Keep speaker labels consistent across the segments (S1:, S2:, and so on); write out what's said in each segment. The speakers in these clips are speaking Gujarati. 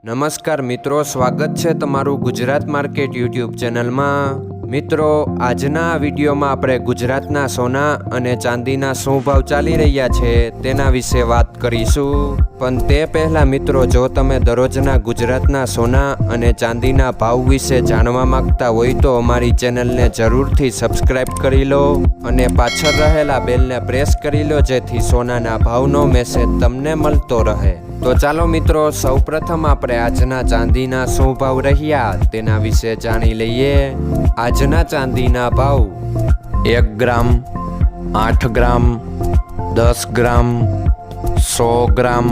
S1: નમસ્કાર મિત્રો, સ્વાગત છે તમારું ગુજરાત માર્કેટ યુટ્યુબ ચેનલમાં। મિત્રો, આજના આ વિડીયોમાં આપણે ગુજરાતના સોના અને ચાંદીના શું ભાવ ચાલી રહ્યા છે તેના વિશે વાત કરીશું। પણ તે પહેલાં મિત્રો, જો તમે દરરોજના ગુજરાતના સોના અને ચાંદીના ભાવ વિશે જાણવા માંગતા હોય તો અમારી ચેનલને જરૂરથી સબસ્ક્રાઈબ કરી લો અને પાછળ રહેલા બેલને પ્રેસ કરી લો, જેથી સોનાના ભાવનો મેસેજ તમને મળતો રહે। તો ચાલો મિત્રો, સૌપ્રથમ આપણે આજના ચાંદીના શું ભાવ રહ્યા તેના વિશે જાણી લઈએ। આજના ચાંદીના ભાવ 1 ગ્રામ, 8 ગ્રામ, 10 ગ્રામ, 100 ગ્રામ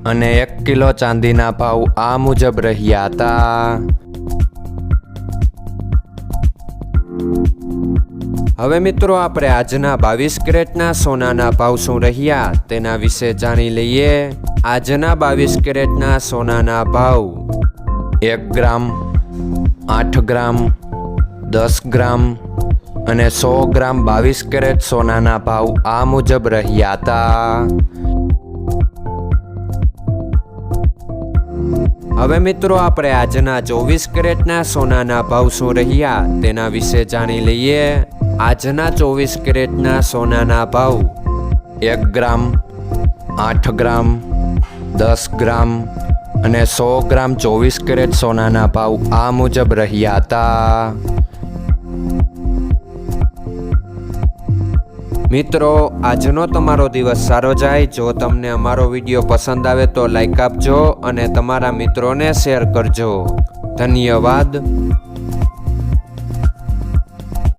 S1: અને 1 કિલો ચાંદીના ભાવ આ મુજબ રહ્યા હતા। હવે મિત્રો, આપણે આજના 22 કેરેટના સોનાના ભાવ શું રહ્યા તેના વિશે જાણી લઈએ। આજના 22 કેરેટના સોનાના ભાવ 1 ગ્રામ, 8 ગ્રામ, 10 ગ્રામ અને 100 ગ્રામ 22 કેરેટ સોનાના ભાવ આ મુજબ રહ્યા હતા। હવે મિત્રો, આપણે આજના 24 કેરેટના સોનાના ભાવ શું રહ્યા તેના વિશે જાણી લઈએ। આજના 24 કેરેટના સોનાના ભાવ 1 ગ્રામ, 8 ગ્રામ, 10 ગ્રામ અને 100 ગ્રામ 24 કેરેટ સોનાના ભાવ આ મુજબ રહ્યા હતા। મિત્રો, આજનો તમારો દિવસ સારો જાય। જો તમને અમારો વિડીયો પસંદ આવે તો લાઈક આપજો અને તમારા મિત્રોને શેર કરજો। ધન્યવાદ।